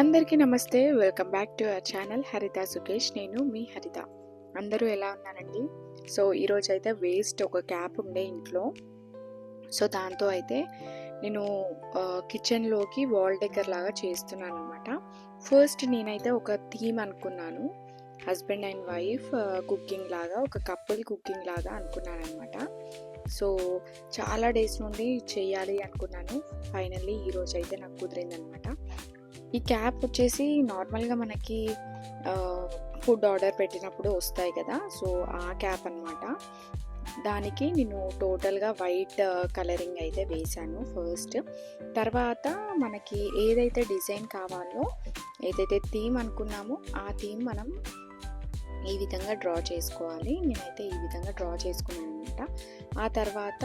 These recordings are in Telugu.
అందరికీ నమస్తే. Welcome back to our channel హరిత సుకేష్. నేను మీ హరిత. అందరూ ఎలా ఉన్నారండి? సో ఈరోజైతే వేస్ట్ ఒక క్యాప్ ఉండే ఇంట్లో. సో దాంతో అయితే నేను కిచెన్లోకి వాల్ డెకర్ లాగా చేస్తున్నాను అనమాట. ఫస్ట్ నేనైతే ఒక థీమ్ అనుకున్నాను, హస్బెండ్ అండ్ వైఫ్ కుకింగ్ లాగా, ఒక కపుల్ కుకింగ్ లాగా అనుకున్నాను అనమాట. సో చాలా డేస్ నుండి చేయాలి అనుకున్నాను. ఫైనల్లీ ఈరోజు అయితే నాకు కుదిరిందనమాట. ఈ క్యాప్ వచ్చేసి నార్మల్గా మనకి ఫుడ్ ఆర్డర్ పెట్టినప్పుడు వస్తాయి కదా, సో ఆ క్యాప్ అనమాట. దానికి నేను టోటల్గా వైట్ కలరింగ్ అయితే వేశాను ఫస్ట్. తర్వాత మనకి ఏదైతే డిజైన్ కావాలో, ఏదైతే థీమ్ అనుకున్నామో ఆ థీమ్ మనం ఈ విధంగా డ్రా చేసుకోవాలి. నేనైతే ఈ విధంగా డ్రా చేసుకున్నాను అనమాట. ఆ తర్వాత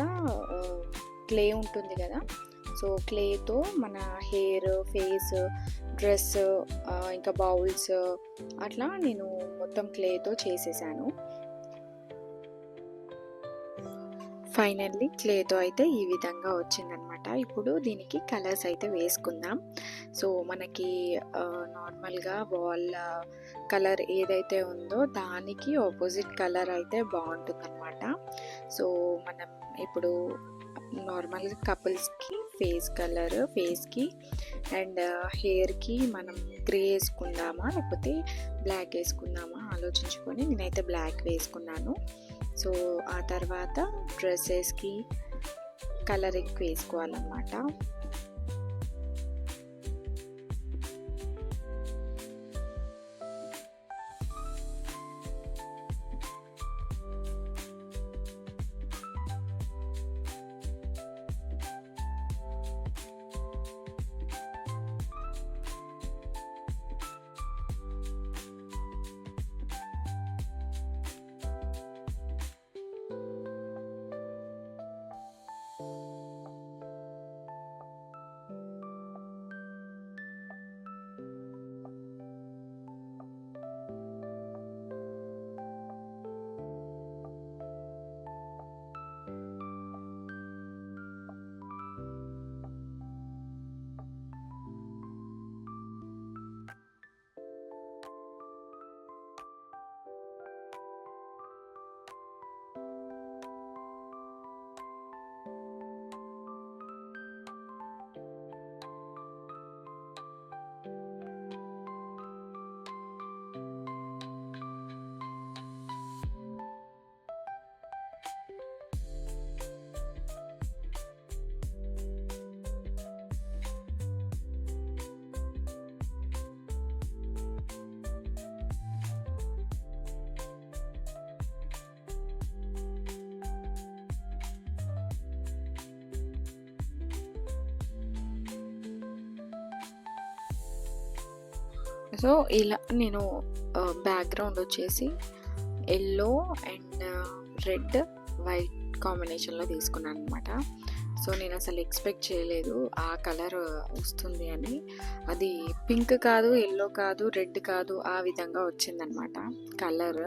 క్లే ఉంటుంది కదా, సో క్లేతో మన హెయిర్, ఫేస్, డ్రెస్, ఇంకా బౌల్స్ అట్లా నేను మొత్తం క్లేతో చేసేసాను. ఫైనల్లీ క్లేతో అయితే ఈ విధంగా వచ్చిందనమాట. ఇప్పుడు దీనికి కలర్స్ అయితే వేసుకుందాం. సో మనకి నార్మల్గా వాల్ కలర్ ఏదైతే ఉందో దానికి ఆపోజిట్ కలర్ అయితే బాగుంటుందన్నమాట. సో మనం ఇప్పుడు నార్మల్గా కపుల్స్కి ఫేస్ కలర్, ఫేస్కి అండ్ హెయిర్కి మనం గ్రే వేసుకుందామా లేకపోతే బ్లాక్ వేసుకుందామా ఆలోచించుకొని నేనైతే బ్లాక్ వేసుకున్నాను. సో ఆ తర్వాత డ్రెస్సెస్కి కలరింగ్ వేసుకోవాలన్నమాట. సో ఇలా నేను బ్యాక్గ్రౌండ్ వచ్చేసి ఎల్లో అండ్ రెడ్, వైట్ కాంబినేషన్లో తీసుకున్నాను అనమాట. సో నేను అసలు ఎక్స్పెక్ట్ చేయలేదు ఆ కలర్ వస్తుంది అని. అది పింక్ కాదు, ఎల్లో కాదు, రెడ్ కాదు, ఆ విధంగా వచ్చిందనమాట కలర్.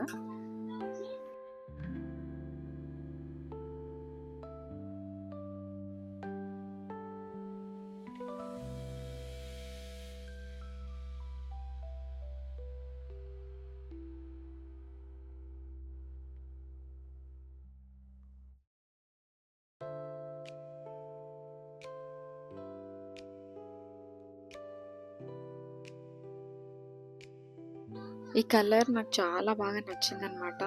ఈ కలర్ నాకు చాలా బాగా నచ్చిందనమాట.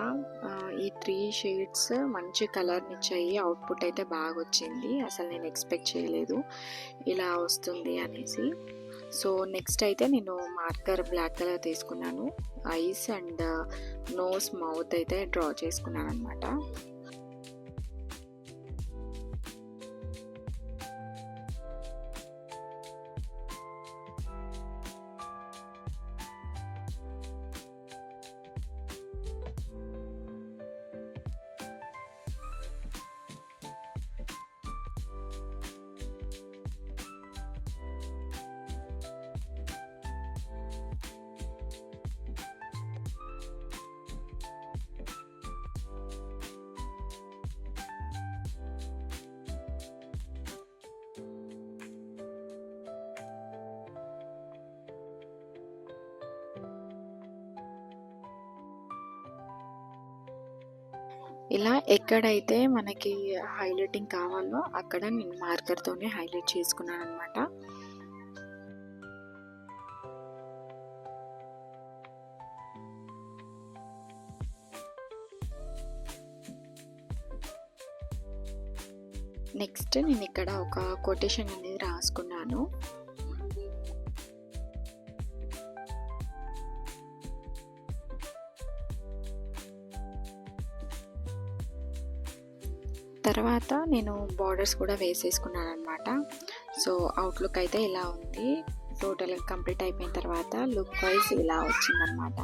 ఈ 3 షేడ్స్ మంచి కలర్ని ఇచ్చాయి. అవుట్పుట్ అయితే బాగా వచ్చింది. అసలు నేను ఎక్స్పెక్ట్ చేయలేదు ఇలా వస్తుంది అనేసి. సో నెక్స్ట్ అయితే నేను మార్కర్ బ్లాక్ కలర్ తీసుకున్నాను. ఐస్ అండ్ నోస్, మౌత్ అయితే డ్రా చేసుకున్నాను అనమాట. ఇలా ఎక్కడైతే మనకి హైలైటింగ్ కావాలో అక్కడ నేను మార్కర్తోనే హైలైట్ చేసుకున్నాను అనమాట. నెక్స్ట్ నేను ఇక్కడ ఒక కొటేషన్ అనేది రాసుకున్నాను. తర్వాత నేను బార్డర్స్ కూడా వేసేసుకున్నాను అనమాట. సో అవుట్లుక్ అయితే ఇలా ఉంది. టోటల్ కంప్లీట్ అయిపోయిన తర్వాత లుక్ వైజ్ ఇలా వచ్చిందనమాట.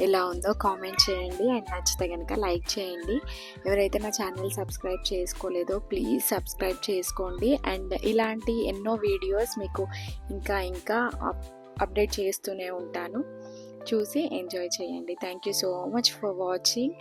ఎలా ఉందో కామెంట్ చేయండి అండ్ నచ్చితే కనుక లైక్ చేయండి. ఎవరైతే నా ఛానల్ సబ్స్క్రైబ్ చేసుకోలేదో ప్లీజ్ సబ్స్క్రైబ్ చేసుకోండి. అండ్ ఇలాంటి ఎన్నో వీడియోస్ మీకు ఇంకా అప్డేట్ చేస్తూనే ఉంటాను. చూసి ఎంజాయ్ చేయండి. Thank you so much for watching.